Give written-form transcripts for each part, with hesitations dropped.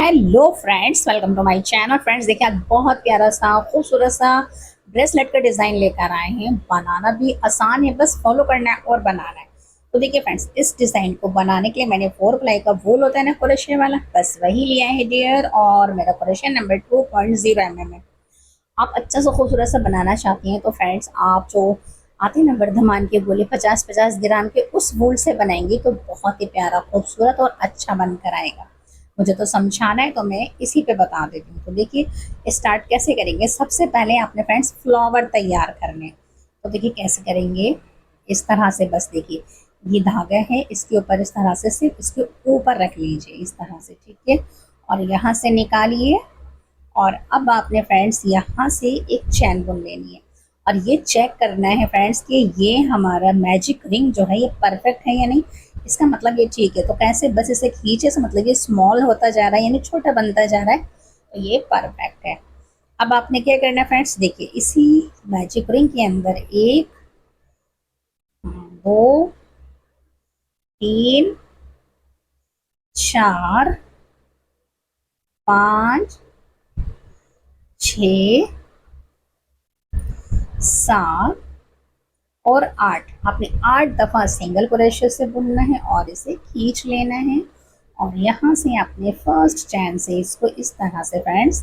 Hello friends, welcome to my channel. Friends देखिए, आज बहुत प्यारा सा खूबसूरत सा ब्रेसलेट का डिज़ाइन लेकर आए हैं। बनाना भी आसान है, बस फॉलो करना है और बनाना है। तो देखिए फ्रेंड्स, इस डिज़ाइन को बनाने के लिए मैंने 4 प्लाई का वूल होता है ना, क्रोशिया वाला, बस वही लिया है डियर। और मेरा क्रोशिया नंबर 2.0 mm है। आप अच्छा सा खूबसूरत सा बनाना चाहती हैं तो फ्रेंड्स, आप जो आते हैं ना वर्धमान के गोले 50-50 ग्राम के, उस वूल से बनाएंगी तो बहुत ही प्यारा, खूबसूरत और अच्छा बनकर आएगा। मुझे तो समझाना है तो मैं इसी पे बता देती हूँ। तो देखिए स्टार्ट कैसे करेंगे। सबसे पहले आपने फ्रेंड्स फ्लावर तैयार करने। तो देखिए कैसे करेंगे, इस तरह से बस देखिए ये धागा है, इसके ऊपर इस तरह से सिर्फ इसके ऊपर रख लीजिए इस तरह से, ठीक है। और यहाँ से निकालिए और अब आपने फ्रेंड्स यहाँ से एक चैन बुन लेनी है। और ये चेक करना है फ्रेंड्स कि ये हमारा मैजिक रिंग जो है ये परफेक्ट है या नहीं। इसका मतलब ये ठीक है, तो कैसे बस इसे खींचे से मतलब ये स्मॉल होता जा रहा है यानी छोटा बनता जा रहा है, तो ये परफेक्ट है। अब आपने क्या करना है फ्रेंड्स, देखिए इसी मैजिक रिंग के अंदर 1 2 3 4 5 6 7 और 8, आपने 8 दफ़ा सिंगल क्रोशिया से बुनना है और इसे खींच लेना है। और यहाँ से आपने फर्स्ट चैन से इसको इस तरह से फ्रेंड्स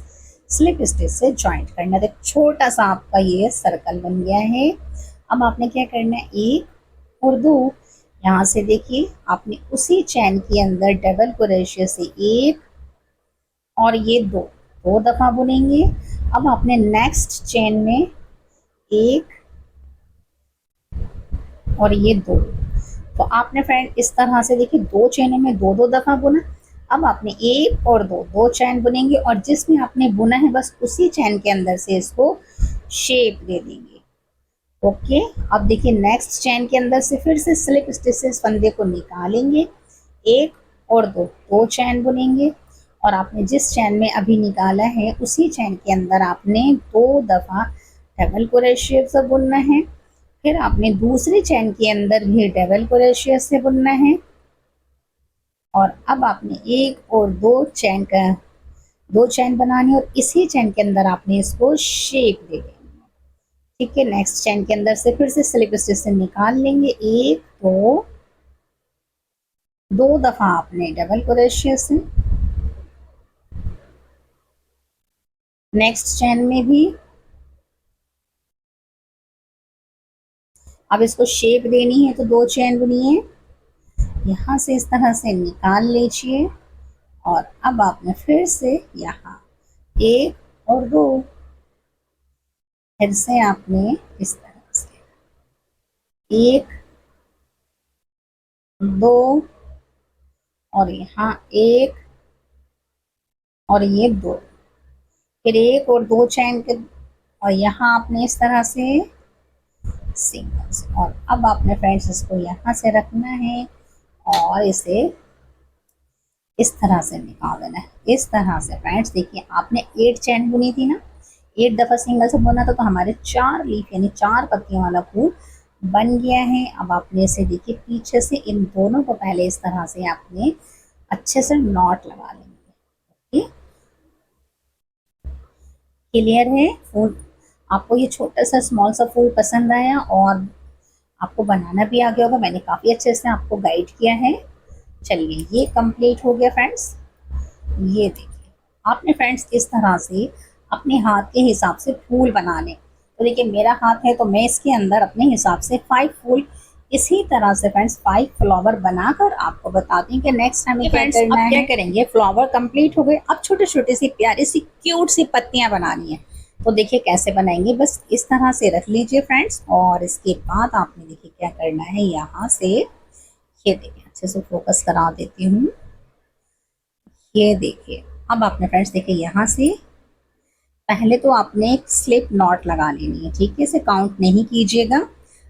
स्लिप स्टिच से जॉइंट करना है। तो छोटा सा आपका ये सर्कल बन गया है। अब आपने क्या करना है, 1 और 2, यहाँ से देखिए आपने उसी चैन के अंदर डबल क्रोशिया से 1 और ये 2 दफ़ा बुनेंगे। अब आपने नेक्स्ट चेन में 1 और ये 2, तो आपने फ्रेंड इस तरह से देखिए 2 चेनों में 2 दफ़ा बुना। अब आपने 1 और 2 चैन बुनेंगे और जिसमें आपने बुना है बस उसी चैन के अंदर से इसको शेप दे देंगे। ओके, अब देखिए नेक्स्ट चैन के अंदर से फिर से स्लिप स्टिच से इस फंदे को निकालेंगे, 1 और 2 चैन बुनेंगे। और आपने जिस चैन में अभी निकाला है उसी चैन के अंदर आपने 2 दफ़ा डबल क्रोशिया से बुनना है। फिर आपने दूसरी चैन के अंदर भी डबल क्रोशिया से बुनना है। और अब आपने 1 और 2 चैन बनानी और इसी चैन के अंदर आपने इसको शेप दे देनी है, ठीक है। नेक्स्ट चैन के अंदर से फिर से स्लिप स्टिच से निकाल लेंगे, 1 2 दफ़ा आपने डबल क्रोशिया से, नेक्स्ट चैन में भी। अब इसको शेप देनी है तो 2 चैन बुनिए, यहाँ से इस तरह से निकाल लीजिए। और अब आपने फिर से यहाँ 1 और 2, फिर से आपने इस तरह से 1 2 और यहाँ 1 और ये 2, फिर 1 और 2 चैन के, और यहाँ आपने इस तरह से सिंगल से। और अब आपने फ्रेंड्स इसको यहाँ से रखना है और इसे इस तरह से निकाल देना है। इस तरह से फ्रेंड्स देखिए आपने 8 चैन बुनी थी ना, 8 दफ़ा सिंगल से बुना था, तो हमारे 4 लीफ यानी 4 पत्तियों वाला फूल बन गया है। अब आपने इसे देखिए पीछे से इन दोनों को पहले इस तरह से आपने अच्छे से नॉट लगा लेंगे। क्लियर है फूल? आपको ये छोटा सा स्मॉल सा फूल पसंद आया और आपको बनाना भी आ गया होगा, मैंने काफ़ी अच्छे से आपको गाइड किया है। चलिए ये कंप्लीट हो गया फ्रेंड्स। ये देखिए आपने फ्रेंड्स इस तरह से अपने हाथ के हिसाब से फूल बनाने। तो देखिए मेरा हाथ है तो मैं इसके अंदर अपने हिसाब से 5 फूल इसी तरह से फ्रेंड्स 5 फ्लावर बनाकर आपको बताती हूँ कि नेक्स्ट टाइम क्या करना है। क्या करेंगे, फ्लावर कंप्लीट हो गए, अब छोटे छोटे सी प्यारी सी क्यूट सी पत्तियां बनानी है। तो देखिए कैसे बनाएंगे, बस इस तरह से रख लीजिए फ्रेंड्स। और इसके बाद आपने देखिए क्या करना है, यहाँ से ये देखिए अच्छे से फोकस करा देती हूँ। ये देखिए अब आपने फ्रेंड्स देखिए यहाँ से पहले तो आपने एक स्लिप नॉट लगा लेनी है, ठीक है, इसे काउंट नहीं कीजिएगा।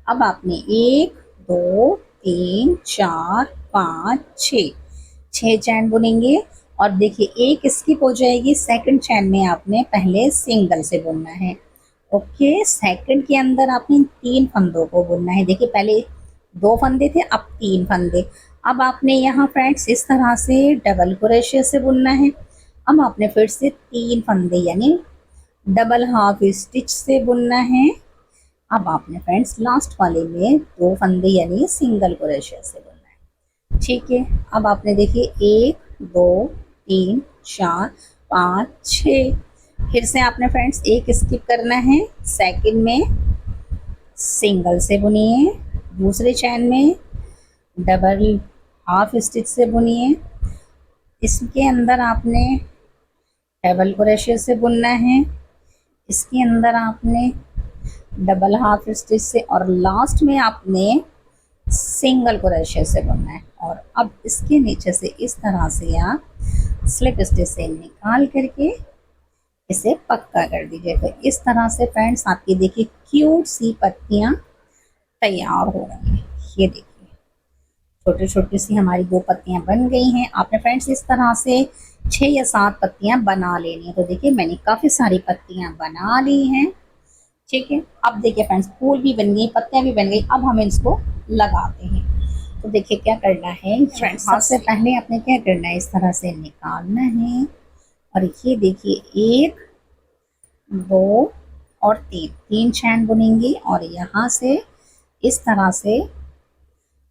अब आपने 1 2 3 4 5 6 चैन बुनेंगे। और देखिए एक स्किप हो जाएगी, सेकंड चैन में आपने पहले सिंगल से बुनना है। ओके, सेकंड के अंदर आपने 3 फंदों को बुनना है। देखिए पहले 2 फंदे थे, अब 3 फंदे। अब आपने यहाँ फ्रेंड्स इस तरह से डबल क्रोशिया से बुनना है। अब आपने फिर से 3 फंदे यानी डबल हाफ स्टिच से बुनना है। अब आपने फ्रेंड्स लास्ट वाले में 2 फंदे यानी सिंगल क्रोशे से बुनना है। ठीक है, अब आपने देखिए 1 2 3 4 5 6, फिर से आपने फ्रेंड्स एक स्किप करना है, सेकंड में सिंगल से बुनिए, दूसरे चैन में डबल हाफ स्टिच से बुनिए, इसके अंदर आपने डबल क्रोशे से बुनना है, इसके अंदर आपने डबल हाफ स्टिच से, और लास्ट में आपने सिंगल क्रोशे से बुनना है। और अब इसके नीचे से इस तरह से आप स्लिप स्टिच से निकाल करके इसे पक्का कर दीजिए। तो इस तरह से फ्रेंड्स आपकी देखिए क्यूट सी पत्तियां तैयार हो गई हैं। ये देखिए छोटी छोटी सी हमारी 2 पत्तियां बन गई हैं। आपने फ्रेंड्स इस तरह से 6 या 7 पत्तियां बना लेनी है। तो देखिए मैंने काफ़ी सारी पत्तियां बना ली हैं। ठीक है, अब देखिए फ्रेंड्स फूल भी बन गई, पत्तियां भी बन गई। अब हम इसको लगाते हैं। तो देखिए क्या करना है फ्रेंड्स, सबसे पहले आपने क्या करना है, इस तरह से निकालना है। और ये देखिए 1 2 और 3 चैन बुनेंगे, और यहाँ से इस तरह से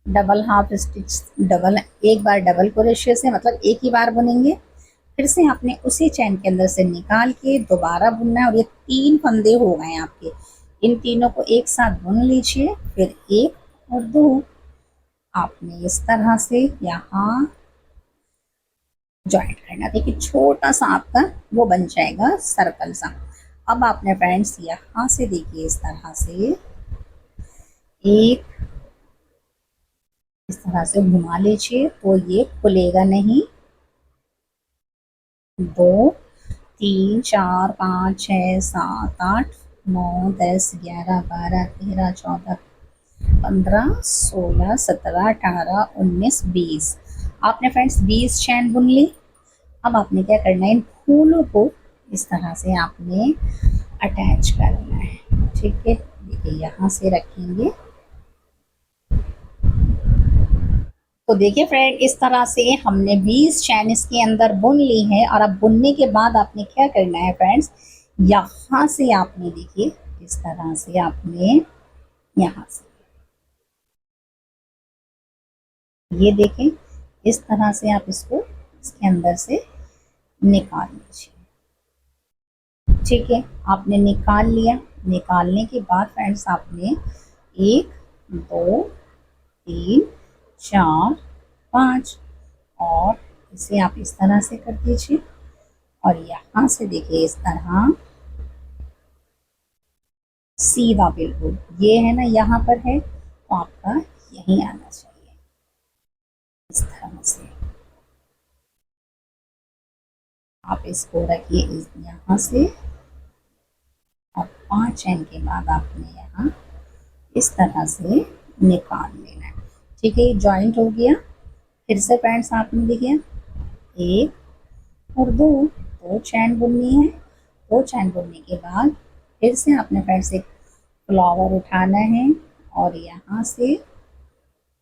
डबल हाफ स्टिच, डबल एक बार डबल क्रोशे से मतलब एक ही बार बुनेंगे, फिर से आपने उसी चैन के अंदर से निकाल के दोबारा बुनना है। और ये 3 फंदे हो गए आपके, इन तीनों को एक साथ बुन लीजिए। फिर 1 और 2 आपने इस तरह से यहाँ ज्वाइंट करना। देखिए छोटा सा आपका वो बन जाएगा सर्कल सा। अब आपने फ्रेंड्स यहाँ से देखिए इस तरह से एक इस तरह से घुमा लीजिए तो ये खुलेगा नहीं। 2 3 4 5 6 7 8 9 10 11 12 13 14 15 16 17 18 19 20, आपने फ्रेंड्स 20 चैन बुन ली। अब आपने क्या करना है, इन फूलों को इस तरह से आपने अटैच करना है। ठीक है, देखिए यहाँ से रखेंगे। तो देखिए फ्रेंड इस तरह से हमने 20 चैन इसके अंदर बुन ली है। और अब बुनने के बाद आपने क्या करना है फ्रेंड्स, यहाँ से आपने देखिए इस तरह से आपने यहाँ से ये देखें, इस तरह से आप इसको इसके अंदर से निकाल लीजिए। ठीक है, आपने निकाल लिया। निकालने के बाद फ्रेंड्स आपने 1 2 3 4 5 और इसे आप इस तरह से कर दीजिए। और यहाँ से देखिए इस तरह सीधा, बिल्कुल ये है ना यहाँ पर है, तो आपका यहीं आना चाहिए इस तरह से। आप इसको रखिए यहाँ से, और 5 चैन के बाद आपने यहाँ इस तरह से निकाल लेना है। ठीक है, जॉइंट हो गया। फिर से फ्रेंड्स आपने देखिए 1 और 2 चैन बुननी है। 2 चैन बुनने के बाद फिर से आपने फ्रेंड्स एक फ्लावर उठाना है, और यहाँ से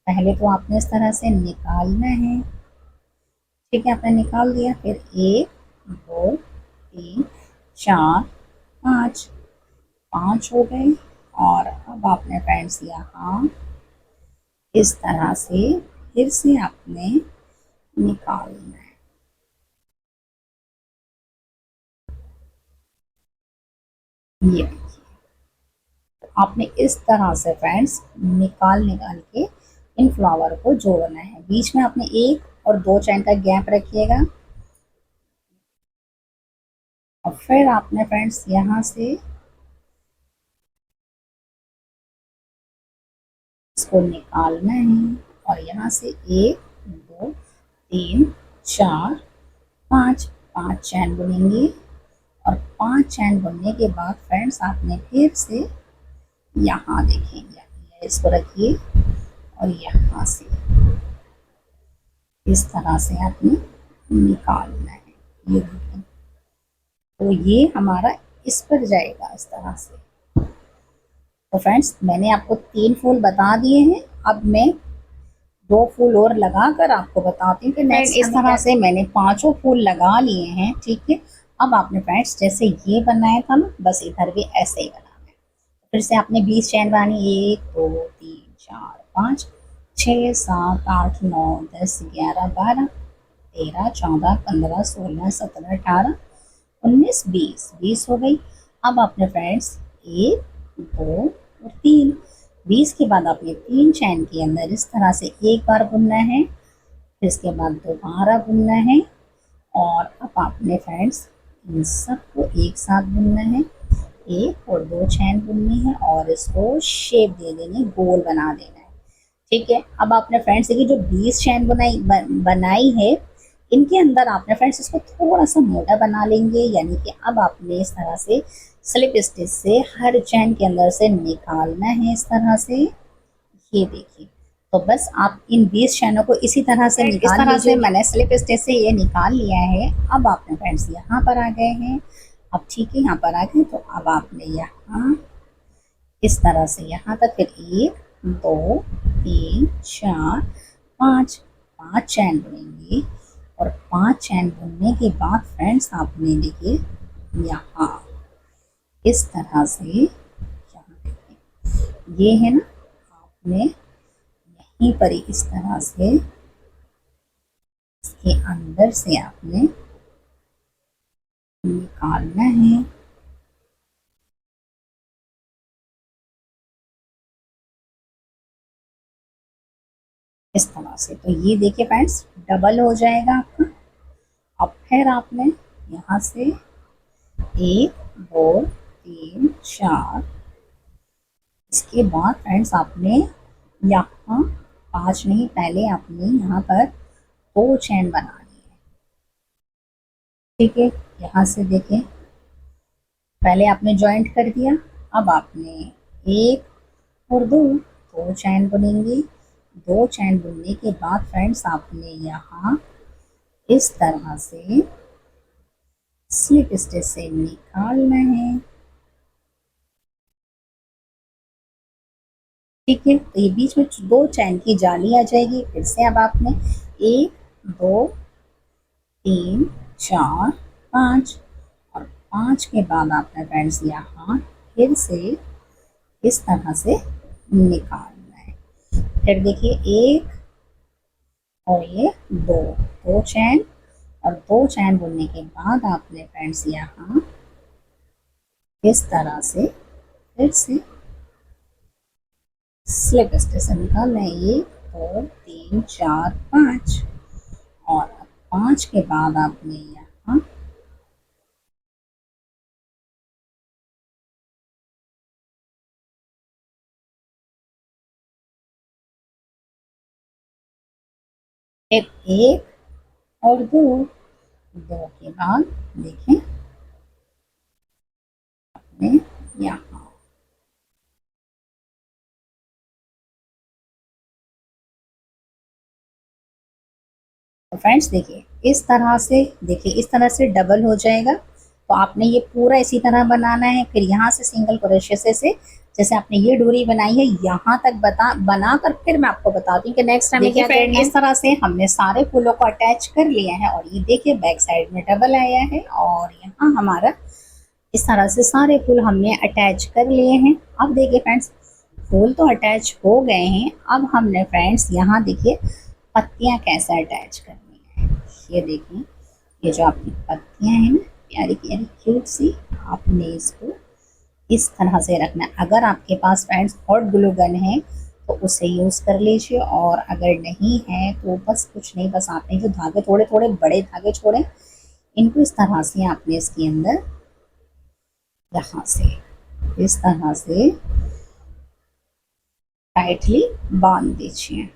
पहले तो आपने इस तरह से निकालना है। ठीक है, आपने निकाल दिया। फिर 1 2 3 4 5 5 हो गए। और अब आपने फ्रेंड्स यहाँ इस तरह से फिर से आपने निकालना है। ये देखिए आपने इस तरह से फ्रेंड्स निकाल निकाल के इन फ्लावर को जोड़ना है। बीच में आपने 1 और 2 चैन का गैप रखिएगा। और फिर आपने फ्रेंड्स यहाँ से इसको निकालना है, और यहाँ से 1 2 3 4 5 5 चैन बुनेंगे। और 5 चैन बुनने के बाद फ्रेंड्स आपने फिर से यहाँ देखेंगे, इसको रखिए और यहाँ से इस तरह से आपने निकालना है। ये देखें, तो ये हमारा इस पर जाएगा इस तरह से। तो फ्रेंड्स मैंने आपको 3 फूल बता दिए हैं। अब मैं दो फूल और लगाकर आपको बताती हूँ कि नेक्स्ट इस तरह से मैंने पांचों फूल लगा लिए हैं। ठीक है, अब आपने फ्रेंड्स जैसे ये बनाया था ना, बस इधर भी ऐसे ही बनाना है। फिर से आपने 20 चैन बनानी, 1 2 3 4 5 6 7 8 9 10 11 12 13 14 15 16 17 18 19 20 20 हो गई। अब आपने फ्रेंड्स 1 2 और 3, 20 के बाद आपने 3 चैन के अंदर इस तरह से एक बार बुनना है, फिर इसके बाद दोबारा बुनना है, और अब आपने फ्रेंड्स इन सबको एक साथ बुनना है, एक और दो चैन बुननी है और इसको शेप दे देनी, गोल बना देना है। ठीक है, अब आपने फ्रेंड्स देखिए जो 20 चैन बनाई है, इनके अंदर आपने फ्रेंड्स इसको थोड़ा सा मोटा बना लेंगे, यानी कि अब आपने इस तरह से स्लिप स्टिच से हर चैन के अंदर से निकालना है इस तरह से। ये देखिए, तो बस आप इन 20 चैनों को इसी तरह से निकाल, इस तरह से मैंने स्लिप स्टिच से ये निकाल लिया है। अब आपने फ्रेंड्स यहाँ पर आ गए हैं, अब ठीक है यहाँ पर आ गए, तो अब आपने यहाँ इस तरह से यहाँ तक, फिर 1 2 3 4 5 5 चैन बुनेंगे, और 5 चैन बुनने के बाद फ्रेंड्स आपने देखिए यहाँ इस तरह से, यहाँ देखिए ये है ना, आपने यहीं पर ही इस तरह से इसके अंदर से आपने निकालना है। इस तरह से, तो ये देखिए फ्रेंड्स डबल हो जाएगा आपका। अब फिर आपने यहाँ से 1 2 3 4, इसके बाद फ्रेंड्स आपने यहाँ 5 नहीं, पहले आपने यहाँ पर 2 चैन बनानी है। ठीक है, यहाँ से देखें, पहले आपने जॉइंट कर दिया, अब आपने 1 और 2 दो चैन बुनेंगे। 2 चैन बुनने के बाद फ्रेंड्स आपने यहाँ इस तरह से स्लिप स्टिच से निकालना है। ठीक है, तो ये बीच में 2 चैन की जाली आ जाएगी। फिर से अब आपने 1 2 3 4 5, और 5 के बाद आपने फ्रेंड्स यहाँ फिर से इस तरह से निकालना है। फिर देखिए 1 और ये 2 दो चैन, और 2 चैन बुनने के बाद आपने फ्रेंड्स यहाँ इस तरह से फिर से स्लिप स्टिच से निकालना है, 1 2 3 4 5, और 5 के बाद आपने यहाँ फिर 1 और 2, 2 के बाद देखें आपने यहाँ, तो फ्रेंड्स देखिए इस तरह से, देखिए इस तरह से डबल हो जाएगा। तो आपने ये पूरा इसी तरह बनाना है। फिर यहाँ से सिंगल क्रोशे से जैसे आपने ये डोरी बनाई है यहाँ तक बनाकर फिर मैं आपको बताती हूँ कि नेक्स्ट टाइम क्या करना है। इस तरह से हमने सारे फूलों को अटैच कर लिया है, और ये देखिए बैक साइड में डबल आया है, और यहाँ हमारा इस तरह से सारे फूल हमने अटैच कर लिए हैं। अब देखिए फ्रेंड्स फूल तो अटैच हो गए हैं, अब हमने फ्रेंड्स यहाँ देखिए पत्तियाँ कैसे अटैच करनी है। ये देखिए, ये जो आपकी पत्तियाँ हैं ना प्यारी प्यारी क्यूट सी, आपने इसको इस तरह से रखना है। अगर आपके पास फ्रेंड्स हॉट ग्लू गन है तो उसे यूज़ कर लीजिए, और अगर नहीं है तो बस कुछ नहीं, बस आपने जो धागे थोड़े थोड़े बड़े धागे छोड़े, इनको इस तरह से आपने इसके अंदर यहाँ से इस तरह से टाइटली बांध दीजिए।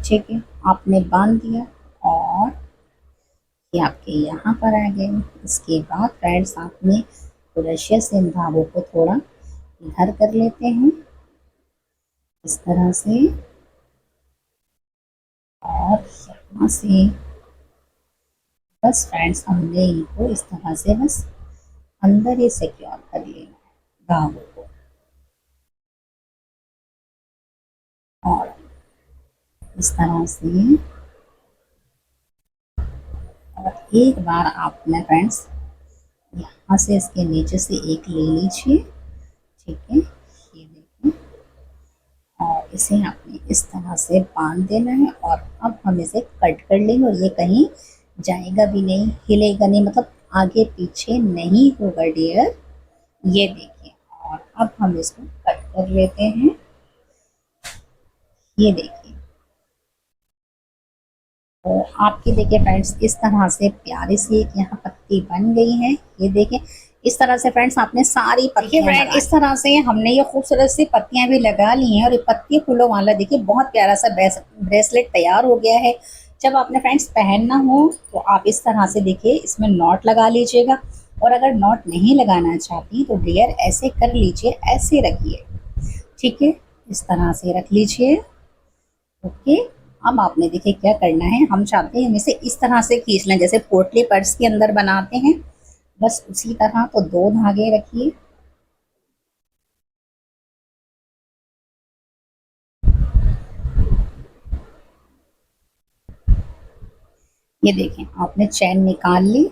ठीक है, आपने बांध दिया, और ये आपके यहाँ पर आ गए। इसके बाद फ्रेंड्स आपने क्रोशिया से इन धागों को थोड़ा इधर कर लेते हैं इस तरह से, और यहाँ से बस फ्रेंड्स हमने इनको इस तरह से बस अंदर ही सिक्योर कर लेना है धागों को। और इस तरह से, और एक बार आपने फ्रेंड्स यहाँ से इसके नीचे से एक ले लीजिए, ठीक है, ये देखिए, और इसे आपने इस तरह से बांध देना है। और अब हम इसे कट कर लेंगे और ये कहीं जाएगा भी नहीं, हिलेगा नहीं, मतलब आगे पीछे नहीं होगा डियर, ये देखिए। और अब हम इसको कट कर लेते हैं, ये देखिए। तो आपकी देखिए फ्रेंड्स इस तरह से प्यारी सी एक यहाँ पत्ती बन गई है, ये देखिए। इस तरह से फ्रेंड्स आपने सारी पत्तियां फ्रेंड इस तरह से हमने ये खूबसूरत सी पत्तियां भी लगा ली हैं और ये पत्ती फूलों वाला देखिए बहुत प्यारा सा ब्रेसलेट तैयार हो गया है। जब आपने फ्रेंड्स पहनना हो तो आप इस तरह से देखिए इसमें नॉट लगा लीजिएगा, और अगर नॉट नहीं लगाना चाहती तो डियर ऐसे कर लीजिए, ऐसे रखिए, ठीक है, इस तरह से रख लीजिए, ओके। अब आपने देखिए क्या करना है, हम चाहते हैं हम इसे इस तरह से खींच लें जैसे पोटली पर्स के अंदर बनाते हैं, बस उसी तरह। तो 2 धागे रखिए, ये देखें आपने चैन निकाल ली,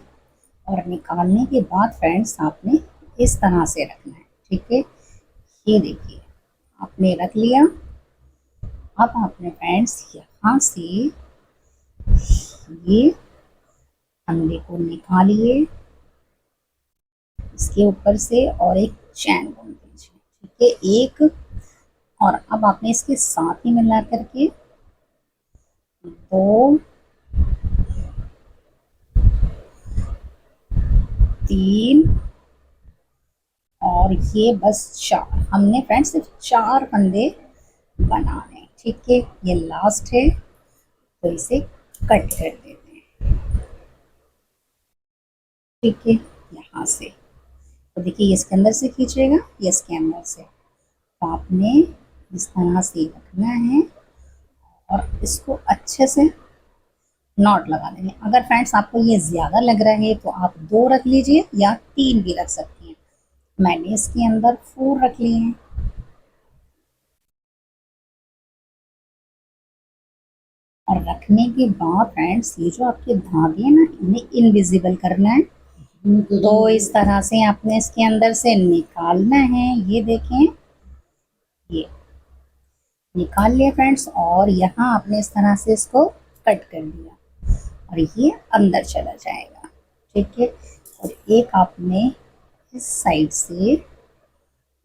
और निकालने के बाद फ्रेंड्स आपने इस तरह से रखना है, ठीक है, ये देखिए आपने रख लिया। अब आपने फ्रेंड्स यहाँ से ये फंदे को निकालिए इसके ऊपर से और एक चैन बुन दीजिए, ठीक है, एक। और अब आपने इसके साथ ही मिला करके 2 3 और ये बस 4, हमने फ्रेंड्स सिर्फ 4 फंदे बनाने, ठीक है, ये लास्ट है, तो इसे कट कर देते हैं, ठीक है, यहाँ से। तो देखिए ये इसके अंदर से खींचेगा, ये इसके अंदर से, तो आपने इस तरह से रखना है और इसको अच्छे से नॉट लगा देंगे। अगर फ्रेंड्स आपको ये ज़्यादा लग रहा है तो आप 2 रख लीजिए या 3 भी रख सकती हैं, मैंने इसके अंदर 4 रख लिए हैं। और रखने के बाद फ्रेंड्स ये जो आपके धागे हैं ना, इन्हें इनविजिबल करना है, तो इस तरह से आपने इसके अंदर से निकालना है, ये देखें, ये निकाल लिया फ्रेंड्स। और यहाँ आपने इस तरह से इसको कट कर दिया और ये अंदर चला जाएगा, ठीक है। और एक आपने इस साइड से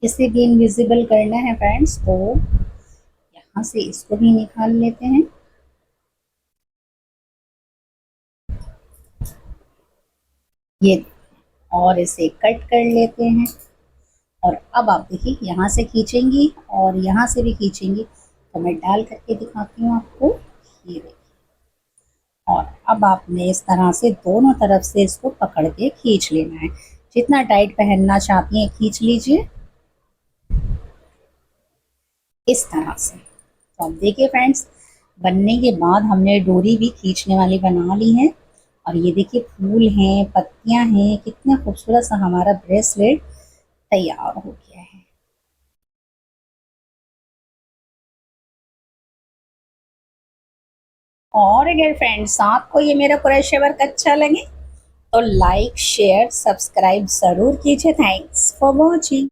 इसे भी इनविजिबल करना है फ्रेंड्स, तो यहाँ से इसको भी निकाल लेते हैं, ये, और इसे कट कर लेते हैं। और अब आप देखिए यहाँ से खींचेंगी और यहाँ से भी खींचेंगी, तो मैं डाल करके दिखाती हूँ आपको, ये देखिए। और अब आपने इस तरह से दोनों तरफ से इसको पकड़ के खींच लेना है, जितना टाइट पहनना चाहती हैं खींच लीजिए इस तरह से। तो अब देखिए फ्रेंड्स बनने के बाद हमने डोरी भी खींचने वाली बना ली है, और ये देखिए फूल हैं, पत्तियां हैं, कितना खूबसूरत सा हमारा ब्रेसलेट तैयार हो गया है। और अगर फ्रेंड्स आपको ये मेरा क्रोशे वर्क अच्छा लगे तो लाइक शेयर सब्सक्राइब ज़रूर कीजिए। Thanks for watching.